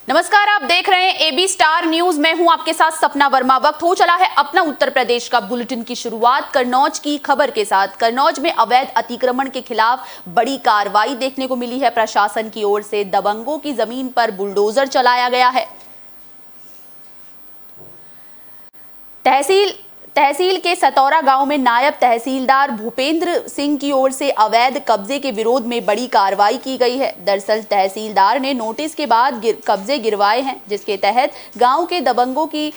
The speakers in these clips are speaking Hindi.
नमस्कार, आप देख रहे हैं एबी स्टार न्यूज। मैं हूं आपके साथ सपना वर्मा। वक्त हो चला है अपना उत्तर प्रदेश का बुलेटिन की शुरुआत कन्नौज की खबर के साथ। कन्नौज में अवैध अतिक्रमण के खिलाफ बड़ी कार्रवाई देखने को मिली है। प्रशासन की ओर से दबंगों की जमीन पर बुलडोजर चलाया गया है। तहसील के सतौरा गांव में नायब तहसीलदार भूपेंद्र सिंह की ओर से अवैध कब्जे के विरोध में बड़ी कार्रवाई की गई है। दरअसल तहसीलदार ने नोटिस के बाद कब्जे गिरवाए हैं, जिसके तहत गांव के दबंगों की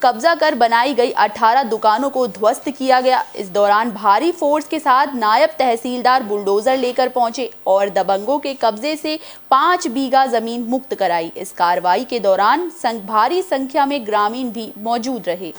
कब्जा कर बनाई गई 18 दुकानों को ध्वस्त किया गया। इस दौरान भारी फोर्स के साथ नायब तहसीलदार बुलडोजर लेकर पहुंचे और दबंगों के कब्जे से 5 बीघा जमीन मुक्त कराई। इस कार्रवाई के दौरान भारी संख्या में ग्रामीण भी मौजूद रहे।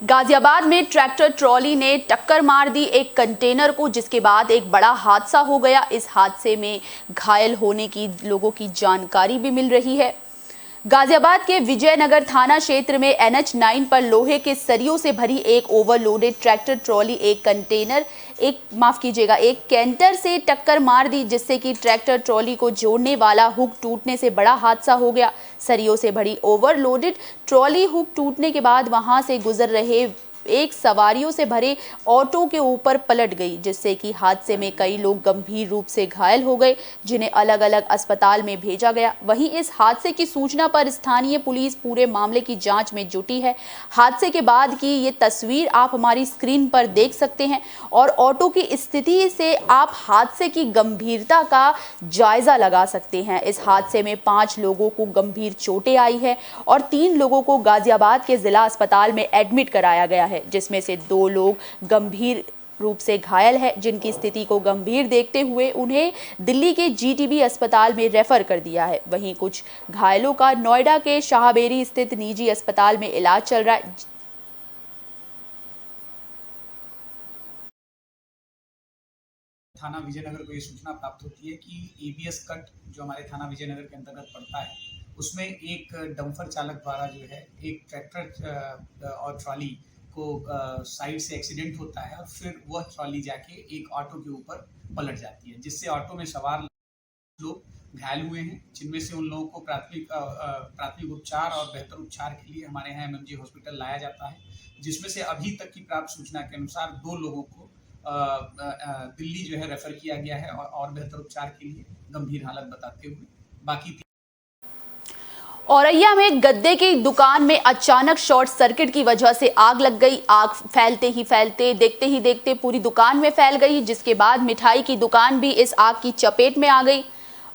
गाजियाबाद में ट्रैक्टर ट्रॉली ने टक्कर मार दी एक कंटेनर को, जिसके बाद एक बड़ा हादसा हो गया। इस हादसे में घायल होने की लोगों की जानकारी भी मिल रही है। गाजियाबाद के विजयनगर थाना क्षेत्र में NH 9 पर लोहे के सरियों से भरी एक ओवरलोडेड ट्रैक्टर ट्रॉली एक कैंटर से टक्कर मार दी, जिससे कि ट्रैक्टर ट्रॉली को जोड़ने वाला हुक टूटने से बड़ा हादसा हो गया। सरियों से भरी ओवरलोडेड ट्रॉली हुक टूटने के बाद वहां से गुजर रहे एक सवारियों से भरे ऑटो के ऊपर पलट गई, जिससे कि हादसे में कई लोग गंभीर रूप से घायल हो गए, जिन्हें अलग अलग अस्पताल में भेजा गया। वहीं इस हादसे की सूचना पर स्थानीय पुलिस पूरे मामले की जांच में जुटी है। हादसे के बाद की ये तस्वीर आप हमारी स्क्रीन पर देख सकते हैं और ऑटो की स्थिति से आप हादसे की गंभीरता का जायजा लगा सकते हैं। इस हादसे में 5 लोगों को गंभीर चोटें आई है और 3 लोगों को गाजियाबाद के जिला अस्पताल में एडमिट कराया गया है, जिसमें से 2 लोग गंभीर रूप से घायल है, जिनकी स्थिति को गंभीर देखते हुए उन्हें दिल्ली के GTB अस्पताल में रेफर कर दिया है। वहीं कुछ घायलों का नोएडा के शाहबेरी स्थित निजी अस्पताल में इलाज चल रहा है। थाना विजयनगर को ये सूचना प्राप्त होती है कि ABS कट जो हमारे थाना विजयनगर के अंतर्गत पड़ता है, उसमें एक डंपर चालक द्वारा जो है एक ट्रैक्टर और ट्रॉली को साइड से एक्सीडेंट होता है और फिर वह ट्रॉली जाके एक ऑटो के ऊपर पलट जाती है, जिससे ऑटो में सवार लोग घायल हुए हैं, जिनमें से उन लोगों को प्राथमिक उपचार और बेहतर उपचार के लिए हमारे यहाँ MMG हॉस्पिटल लाया जाता है, जिसमें से अभी तक की प्राप्त सूचना के अनुसार 2 लोगों को दिल्ली जो है रेफर किया गया है और बेहतर उपचार के लिए गंभीर हालत बताते हुए। बाकी औरैया में गद्दे की दुकान में अचानक शॉर्ट सर्किट की वजह से आग लग गई। आग फैलते देखते ही देखते पूरी दुकान में फैल गई, जिसके बाद मिठाई की दुकान भी इस आग की चपेट में आ गई।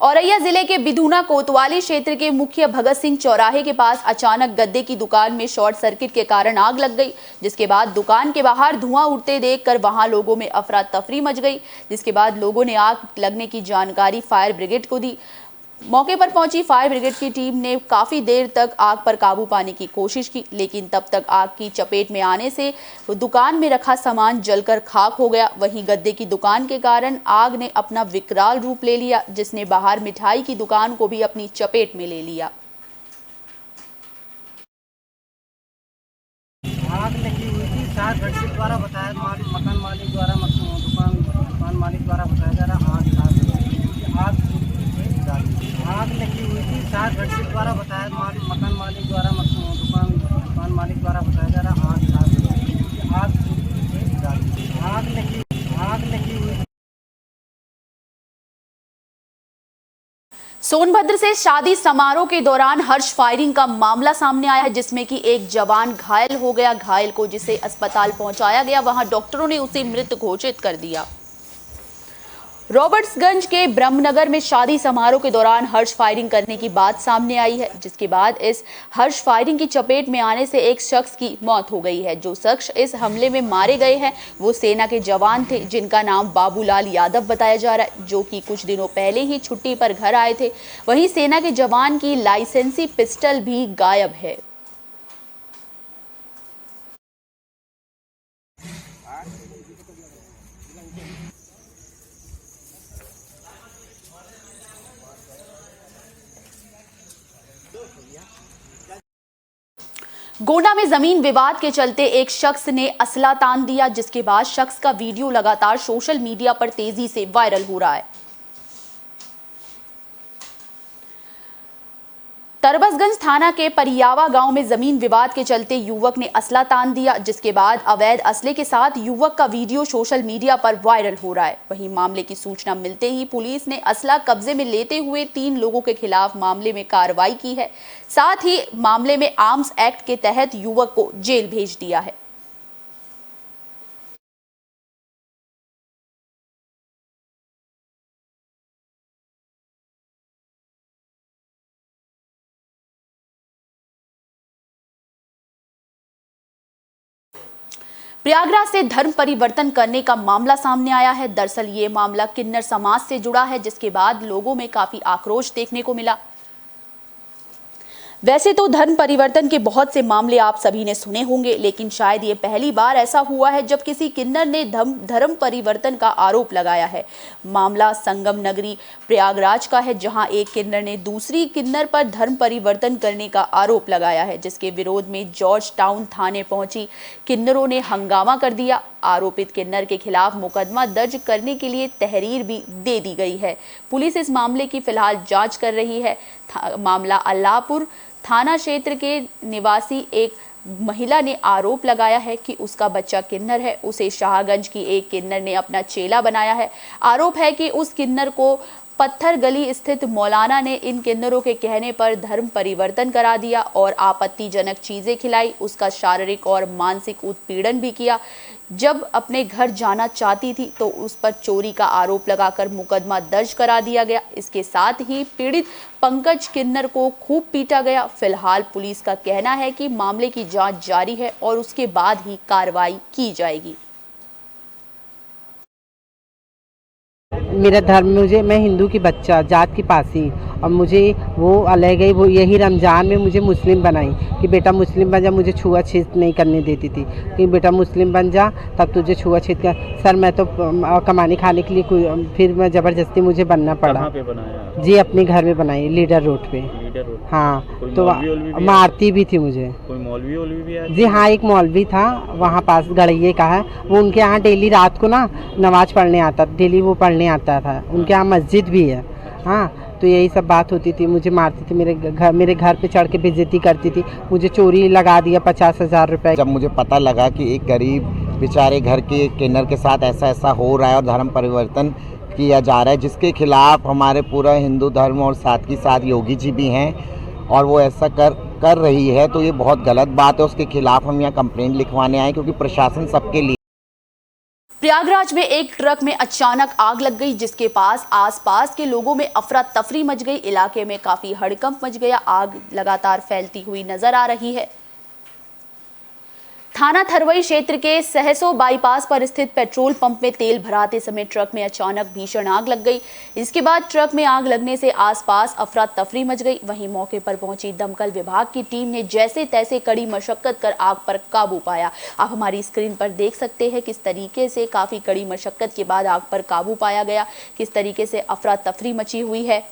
औरैया जिले के बिधूना कोतवाली क्षेत्र के मुख्य भगत सिंह चौराहे के पास अचानक गद्दे की दुकान में शॉर्ट सर्किट के कारण आग लग गई, जिसके बाद दुकान के बाहर धुआं उड़ते देखकर वहां लोगों में अफरा तफरी मच गई। जिसके बाद लोगों ने आग लगने की जानकारी फायर ब्रिगेड को दी। मौके पर पहुंची फायर ब्रिगेड की टीम ने काफी देर तक आग पर काबू पाने की कोशिश की, लेकिन तब तक आग की चपेट में आने से दुकान में रखा सामान जलकर खाक हो गया। वहीं गद्दे की दुकान के कारण आग ने अपना विकराल रूप ले लिया, जिसने बाहर मिठाई की दुकान को भी अपनी चपेट में ले लिया। आग लगी हुई थी, शायद व्यक्ति द्वारा बताया, मकान मालिक द्वारा, दुकान मालिक द्वारा बताया जा रहा आग लगी हुई थी, शायद व्यक्ति द्वारा बताया, मकान मालिक द्वारा, दुकान मालिक द्वारा बताया जा रहा आग लगी हुई। सोनभद्र से शादी समारोह के दौरान हर्ष फायरिंग का मामला सामने आया है, जिसमें कि एक जवान घायल हो गया। घायल को जिसे अस्पताल पहुंचाया गया, वहां डॉक्टरों ने उसे मृत घोषित कर दिया। रॉबर्ट्सगंज के ब्रह्मनगर में शादी समारोह के दौरान हर्ष फायरिंग करने की बात सामने आई है, जिसके बाद इस हर्ष फायरिंग की चपेट में आने से एक शख्स की मौत हो गई है। जो शख्स इस हमले में मारे गए हैं वो सेना के जवान थे, जिनका नाम बाबूलाल यादव बताया जा रहा है, जो कि कुछ दिनों पहले ही छुट्टी पर घर आए थे। वहीं सेना के जवान की लाइसेंसी पिस्टल भी गायब है। गोंडा में जमीन विवाद के चलते एक शख्स ने असला तान दिया, जिसके बाद शख्स का वीडियो लगातार सोशल मीडिया पर तेजी से वायरल हो रहा है। तरबसगंज थाना के परियावा गांव में जमीन विवाद के चलते युवक ने असला तान दिया, जिसके बाद अवैध असले के साथ युवक का वीडियो सोशल मीडिया पर वायरल हो रहा है। वहीं मामले की सूचना मिलते ही पुलिस ने असला कब्जे में लेते हुए 3 लोगों के खिलाफ मामले में कार्रवाई की है। साथ ही मामले में आर्म्स एक्ट के तहत युवक को जेल भेज दिया है। प्रयागराज से धर्म परिवर्तन करने का मामला सामने आया है। दरअसल ये मामला किन्नर समाज से जुड़ा है, जिसके बाद लोगों में काफी आक्रोश देखने को मिला। वैसे तो धर्म परिवर्तन के बहुत से मामले आप सभी ने सुने होंगे, लेकिन शायद ये पहली बार ऐसा हुआ है जब किसी किन्नर ने धर्म परिवर्तन का आरोप लगाया है। मामला संगम नगरी प्रयागराज का है, जहां एक किन्नर ने दूसरी किन्नर पर धर्म परिवर्तन करने का आरोप लगाया है, जिसके विरोध में जॉर्ज टाउन थाने पहुंची किन्नरों ने हंगामा कर दिया। आरोपित किन्नर के खिलाफ मुकदमा दर्ज करने के लिए तहरीर भी दे दी गई है। पुलिस इस मामले की फिलहाल जांच कर रही है। मामला अल्लाहपुर थाना क्षेत्र के निवासी एक महिला ने आरोप लगाया है कि उसका बच्चा किन्नर है। उसे शाहगंज की एक किन्नर ने अपना चेला बनाया है। आरोप है कि उस किन्नर को पत्थर गली स्थित मौलाना ने इन किन्नरों के कहने पर धर्म परिवर्तन करा दिया और आपत्तिजनक चीजें खिलाई। उसका शारीरिक और मानसिक उत्पीड़न भी किया। जब अपने घर जाना चाहती थी तो उस पर चोरी का आरोप लगाकर मुकदमा दर्ज करा दिया गया। इसके साथ ही पीड़ित पंकज किन्नर को खूब पीटा गया। फिलहाल पुलिस का कहना है कि मामले की जांच जारी है और उसके बाद ही कार्रवाई की जाएगी। मेरा धर्म, मैं हिंदू की बच्चा, जात की पासी, और मुझे वो ले गई, वो यही रमज़ान में मुझे मुस्लिम बनाई कि बेटा मुस्लिम बन जा। मुझे छुआछूत नहीं करने देती थी कि बेटा मुस्लिम बन जा तब तुझे छुआछूत कर। सर मैं तो कमाने खाने के लिए फिर मैं ज़बरदस्ती मुझे बनना पड़ा। कहाँ पे बनाया? जी अपने घर में बनाई, लीडर रोड पे। Leader road? हाँ, तो मारती भी थी मुझे। कोई मौलवी भी आया? जी हाँ, एक मौलवी था वहाँ पास, गड़ैये का है वो। उनके यहाँ डेली रात को ना नमाज पढ़ने आता, डेली वो पढ़ने आता था। उनके यहाँ मस्जिद भी है। हाँ, तो यही सब बात होती थी। मुझे मारती थी, मेरे घर पे चढ़ के बेइज्जती करती थी। मुझे चोरी लगा दिया 50,000 रुपये। जब मुझे पता लगा कि एक गरीब बेचारे घर के किन्नर के साथ ऐसा हो रहा है और धर्म परिवर्तन किया जा रहा है, जिसके खिलाफ हमारे पूरा हिंदू धर्म और साथ ही साथ योगी जी भी हैं और वो ऐसा कर रही है, तो ये बहुत गलत बात है। उसके खिलाफ हम यहाँ कंप्लेंट लिखवाने आए, क्योंकि प्रशासन सबके लिए। प्रयागराज में एक ट्रक में अचानक आग लग गई, जिसके पास आसपास के लोगों में अफरा तफरी मच गई। इलाके में काफी हड़कंप मच गया। आग लगातार फैलती हुई नजर आ रही है। थाना थरवई क्षेत्र के सहसो बाईपास पर स्थित पेट्रोल पंप में तेल भराते समय ट्रक में अचानक भीषण आग लग गई। इसके बाद ट्रक में आग लगने से आसपास अफरा तफरी मच गई। वहीं मौके पर पहुंची दमकल विभाग की टीम ने जैसे तैसे कड़ी मशक्कत कर आग पर काबू पाया। आप हमारी स्क्रीन पर देख सकते हैं किस तरीके से काफी कड़ी मशक्कत के बाद आग पर काबू पाया गया, किस तरीके से अफरा तफरी मची हुई है।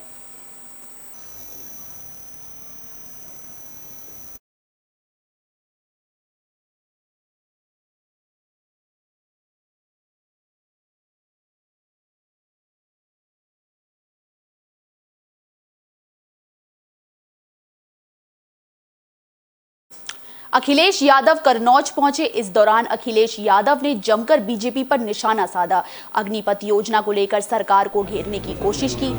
अखिलेश यादव कन्नौज पहुंचे। इस दौरान अखिलेश यादव ने जमकर बीजेपी पर निशाना साधा। अग्निपथ योजना को लेकर सरकार को घेरने की कोशिश की।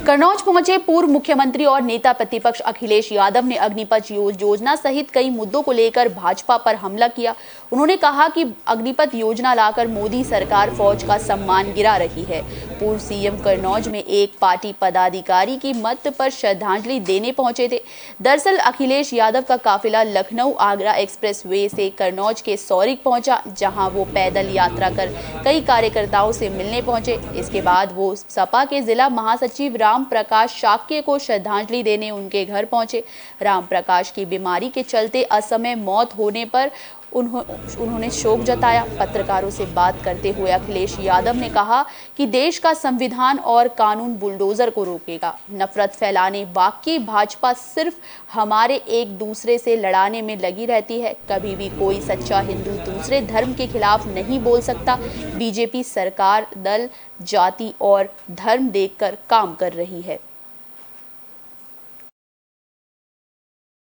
कन्नौज पहुंचे पूर्व मुख्यमंत्री और नेता प्रतिपक्ष अखिलेश यादव ने अग्निपथ योजना सहित कई मुद्दों को लेकर भाजपा पर हमला किया। उन्होंने कहा कि अग्निपथ योजना लाकर मोदी सरकार फौज का सम्मान गिरा रही है। पूर्व सीएम कन्नौज में एक पार्टी पदाधिकारी की मृत्यु पर श्रद्धांजलि देने पहुंचे थे। दरअसल अखिलेश यादव का काफिला लखनऊ आगरा एक्सप्रेसवे से कन्नौज के सौरिक पहुंचा, जहां वो पैदल यात्रा कर कई कार्यकर्ताओं से मिलने पहुंचे। इसके बाद वो सपा के जिला महासचिव राम प्रकाश शाक्य को श्रद्धांजलि देने उनके घर पहुंचे। राम प्रकाश की बीमारी के चलते असमय मौत होने पर उन्होंने शोक जताया। पत्रकारों से बात करते हुए अखिलेश यादव ने कहा कि देश का संविधान और कानून बुलडोजर को रोकेगा। नफरत फैलाने वाकई भाजपा सिर्फ हमारे एक दूसरे से लड़ाने में लगी रहती है। कभी भी कोई सच्चा हिंदू दूसरे धर्म के खिलाफ नहीं बोल सकता। बीजेपी सरकार दल, जाति और धर्म देखकर काम कर रही है।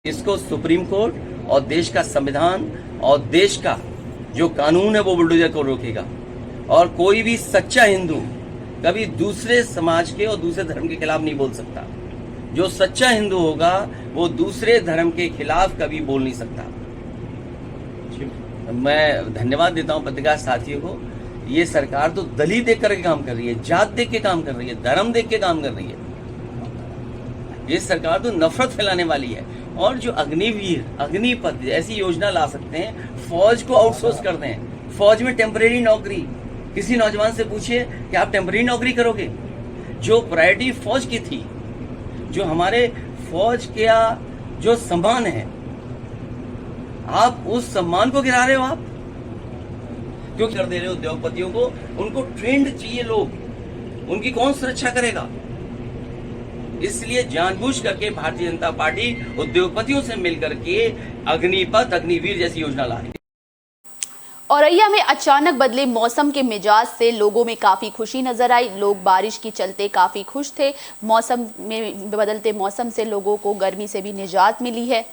इसको सुप्रीम कोर्ट और देश का संविधान और देश का जो कानून है वो बुलडोजर को रोकेगा। और कोई भी सच्चा हिंदू कभी दूसरे समाज के और दूसरे धर्म के खिलाफ नहीं बोल सकता। जो सच्चा हिंदू होगा वो दूसरे धर्म के खिलाफ कभी बोल नहीं सकता। मैं धन्यवाद देता हूं पत्रकार साथियों को। ये सरकार तो दल देख कर काम कर रही है, जात देख के काम कर रही है, धर्म देख के काम कर रही है। ये सरकार तो नफरत फैलाने वाली है। और जो अग्निवीर, अग्निपथ ऐसी योजना ला सकते हैं, फौज को आउटसोर्स कर दें, फौज में टेम्परेरी नौकरी। किसी नौजवान से पूछिए कि आप टेम्परेरी नौकरी करोगे। जो प्रायोरिटी फौज की थी, जो हमारे फौज का जो सम्मान है, आप उस सम्मान को गिरा रहे हो। आप क्यों कर दे रहे हो उद्योगपतियों को? उनको ट्रेंड चाहिए लोग, उनकी कौन सुरक्षा करेगा? इसलिए जानबूझ करके भारतीय जनता पार्टी उद्योगपतियों से मिलकर के अग्निपथ, अग्निवीर जैसी योजना ला रही है। औरैया में अचानक बदले मौसम के मिजाज से लोगों में काफी खुशी नजर आई। लोग बारिश के चलते काफी खुश थे। मौसम में बदलते मौसम से लोगों को गर्मी से भी निजात मिली है।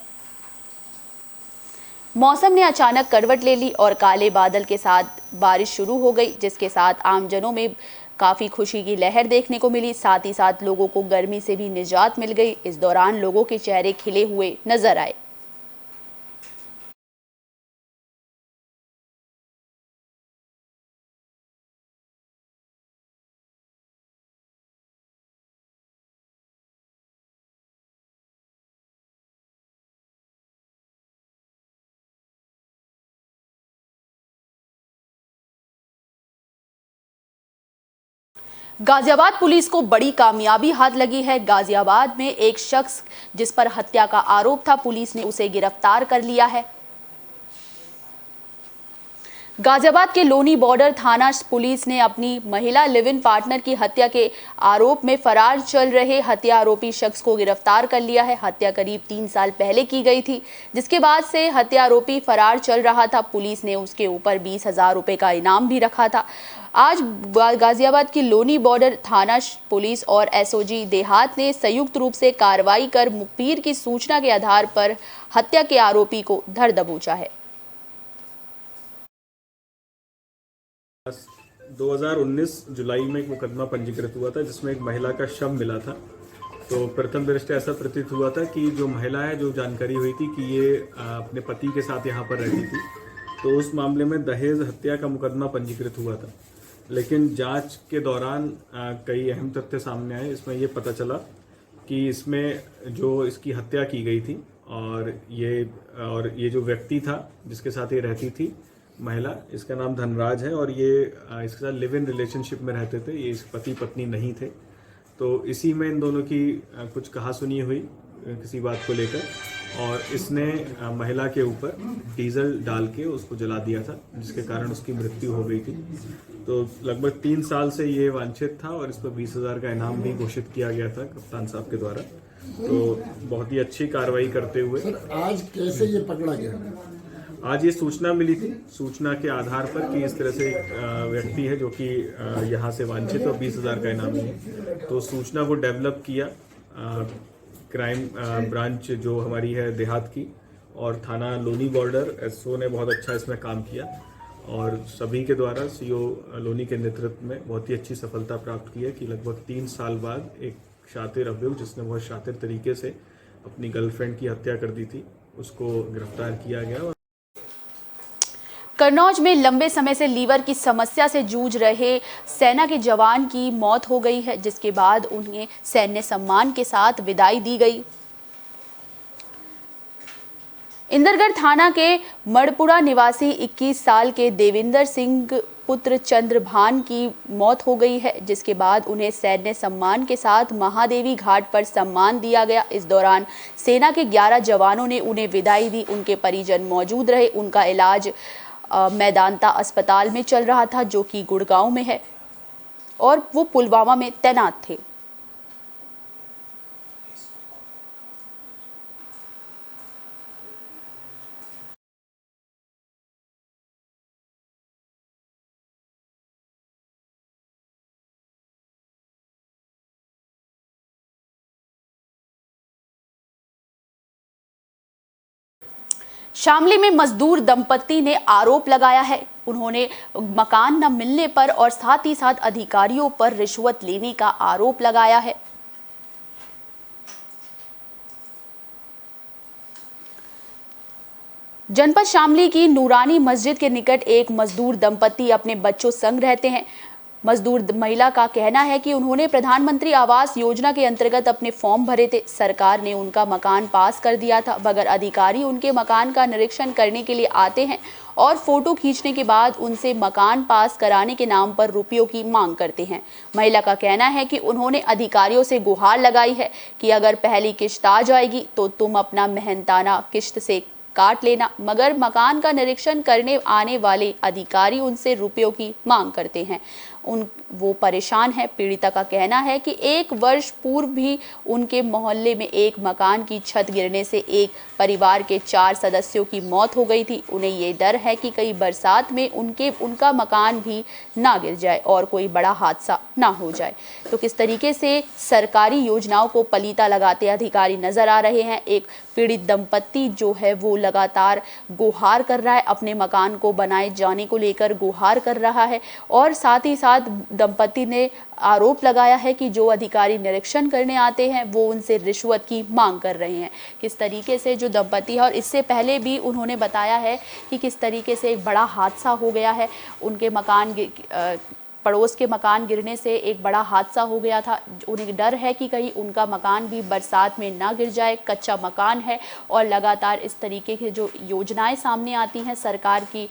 मौसम ने अचानक करवट ले ली और काले बादल के साथ बारिश शुरू हो गई, जिसके साथ आमजनों में काफ़ी खुशी की लहर देखने को मिली। साथ ही साथ लोगों को गर्मी से भी निजात मिल गई। इस दौरान लोगों के चेहरे खिले हुए नजर आए। गाजियाबाद पुलिस को बड़ी कामयाबी हाथ लगी है। गाजियाबाद में एक शख्स जिस पर हत्या का आरोप था, पुलिस ने उसे गिरफ्तार कर लिया है। गाजियाबाद के लोनी बॉर्डर थाना पुलिस ने अपनी महिला लिव इन पार्टनर की हत्या के आरोप में फरार चल रहे हत्या आरोपी शख्स को गिरफ्तार कर लिया है। हत्या करीब 3 साल पहले की गई थी, जिसके बाद से हत्या आरोपी फरार चल रहा था। पुलिस ने उसके ऊपर 20,000 रुपए का इनाम भी रखा था। आज गाजियाबाद की लोनी बॉर्डर थाना पुलिस और एसओजी देहात ने संयुक्त रूप से कार्रवाई कर मुखबिर की सूचना के आधार पर हत्या के आरोपी को धर दबोचा है। 2019 जुलाई में एक मुकदमा पंजीकृत हुआ था, जिसमें एक महिला का शव मिला था। तो प्रथम दृष्टया ऐसा प्रतीत हुआ था कि जो महिला है, जो जानकारी हुई थी कि ये अपने पति के साथ यहाँ पर रहती थी, तो उस मामले में दहेज हत्या का मुकदमा पंजीकृत हुआ था। लेकिन जांच के दौरान कई अहम तथ्य सामने आए। इसमें ये पता चला कि इसमें जो इसकी हत्या की गई थी और ये जो व्यक्ति था जिसके साथ ये रहती थी महिला, इसका नाम धनराज है और ये इसके साथ लिव इन रिलेशनशिप में रहते थे। ये पति पत्नी नहीं थे। तो इसी में इन दोनों की कुछ कहासुनी हुई किसी बात को लेकर, और इसने महिला के ऊपर डीजल डाल के उसको जला दिया था, जिसके कारण उसकी मृत्यु हो गई थी। तो लगभग 3 साल से ये वांछित था और इस पर 20,000 का इनाम भी घोषित किया गया था कप्तान साहब के द्वारा। तो बहुत ही अच्छी कार्रवाई करते हुए सर, आज कैसे ये पकड़ा गया? आज ये सूचना मिली थी, सूचना के आधार पर कि इस तरह से एक व्यक्ति है जो कि यहाँ से वांछित और 20,000 का इनाम है। तो सूचना को डेवलप किया क्राइम ब्रांच जो हमारी है देहात की, और थाना लोनी बॉर्डर एसओ ने बहुत अच्छा इसमें काम किया और सभी के द्वारा सीओ लोनी के नेतृत्व में बहुत ही अच्छी सफलता प्राप्त की है कि लगभग 3 साल बाद एक शातिर अभियुक्त, जिसने बहुत शातिर तरीके से अपनी गर्लफ्रेंड की हत्या कर दी थी, उसको गिरफ्तार किया गया। कन्नौज में लंबे समय से लीवर की समस्या से जूझ रहे सेना के जवान की मौत हो गई है, जिसके बाद उन्हें सैन्य सम्मान के साथ विदाई दी गई। इंदरगढ़ थाना के मड़पुरा निवासी 21 साल के देविंदर सिंह पुत्र चंद्रभान की मौत हो गई है, जिसके बाद उन्हें सैन्य सम्मान के साथ महादेवी घाट पर सम्मान दिया गया। इस दौरान सेना के 11 जवानों ने उन्हें विदाई दी। उनके परिजन मौजूद रहे। उनका इलाज मैदांता अस्पताल में चल रहा था, जो कि गुड़गांव में है, और वो पुलवामा में तैनात थे। शामली में मजदूर दंपत्ति ने आरोप लगाया है, उन्होंने मकान न मिलने पर और साथ ही साथ अधिकारियों पर रिश्वत लेने का आरोप लगाया है। जनपद शामली की नूरानी मस्जिद के निकट एक मजदूर दंपत्ति अपने बच्चों संग रहते हैं। मजदूर महिला का कहना है कि उन्होंने प्रधानमंत्री आवास योजना के अंतर्गत अपने फॉर्म भरे थे। सरकार ने उनका मकान पास कर दिया था, मगर अधिकारी उनके मकान का निरीक्षण करने के लिए आते हैं और फोटो खींचने के बाद उनसे मकान पास कराने के नाम पर रुपयों की मांग करते हैं। महिला का कहना है कि उन्होंने अधिकारियों से गुहार लगाई है कि अगर पहली किश्त आ जाएगी तो तुम अपना मेहनताना किश्त से काट लेना, मगर मकान का निरीक्षण करने आने वाले अधिकारी उनसे रुपयों की मांग करते हैं। वो परेशान है। पीड़िता का कहना है कि 1 वर्ष पूर्व भी उनके मोहल्ले में एक मकान की छत गिरने से एक परिवार के 4 सदस्यों की मौत हो गई थी। उन्हें ये डर है कि कई बरसात में उनका मकान भी ना गिर जाए और कोई बड़ा हादसा ना हो जाए। तो किस तरीके से सरकारी योजनाओं को पलीता लगाते अधिकारी नजर आ रहे हैं। एक पीड़ित दंपत्ति जो है वो लगातार गुहार कर रहा है, अपने मकान को बनाए जाने को लेकर गुहार कर रहा है, और साथ ही साथ दंपत्ति ने आरोप लगाया है कि जो अधिकारी निरीक्षण करने आते हैं वो उनसे रिश्वत की मांग कर रहे हैं। किस तरीके से जो दंपत्ति है, और इससे पहले भी उन्होंने बताया है कि किस तरीके से एक बड़ा हादसा हो गया है। उनके मकान पड़ोस के मकान गिरने से एक बड़ा हादसा हो गया था। उन्हें डर है कि कहीं उनका मकान भी बरसात में ना गिर जाए। कच्चा मकान है और लगातार इस तरीके की जो योजनाएं सामने आती हैं, सरकार की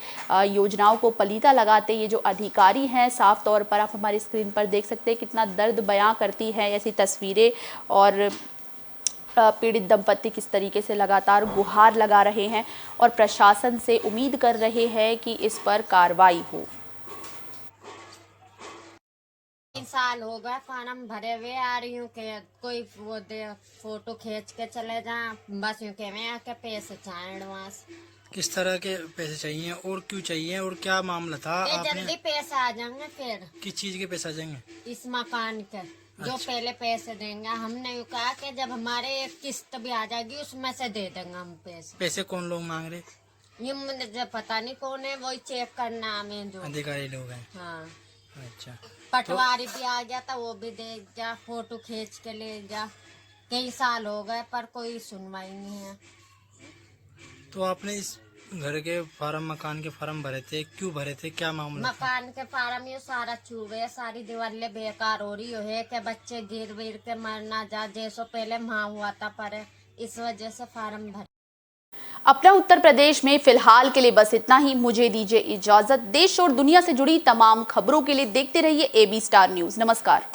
योजनाओं को पलीता लगाते ये जो अधिकारी हैं, साफ तौर पर आप हमारी स्क्रीन पर देख सकते हैं कितना दर्द बयां करती है ऐसी तस्वीरें। और पीड़ित दंपत्ति किस तरीके से लगातार गुहार लगा रहे हैं और प्रशासन से उम्मीद कर रहे हैं कि इस पर कार्रवाई हो। 3 साल हो गए फार्म भरे हुए आ रही हूँ कि कोई वो दे फोटो खींच के चले जाए, बस यूँ के मैं आके पैसे चाहे एडवांस। किस तरह के पैसे चाहिए और क्यों चाहिए और क्या मामला था? जल्दी पैसे आ जाएंगे। फिर किस चीज के पैसे आ जाएंगे? इस मकान के। जो पहले पैसे देंगे, हमने यूँ कहा कि जब हमारे एक किस्त भी आ जाएगी उसमें से दे देंगे हम पैसे। पैसे कौन लोग मांग रहे? ये मुझे पता नहीं कौन है, वही चेक करना हमें जो अधिकारी लोग हैं। हाँ अच्छा, पटवारी भी आ गया था, वो भी दे जा, फोटो खींच के ले जा। कई साल हो गए पर कोई सुनवाई नहीं है। तो आपने इस घर के फार्म, मकान के फार्म भरे थे, क्यों भरे थे, क्या मामला? मकान के फार्म ये सारा चूहे, सारी दीवारें बेकार हो रही है कि बच्चे गिर वीर के मर ना जा, जैसो पहले माँ हुआ था, पर इस वजह से फार्म भरे। अपना उत्तर प्रदेश में फिलहाल के लिए बस इतना ही। मुझे दीजिए इजाजत। देश और दुनिया से जुड़ी तमाम खबरों के लिए देखते रहिए AB स्टार न्यूज़। नमस्कार।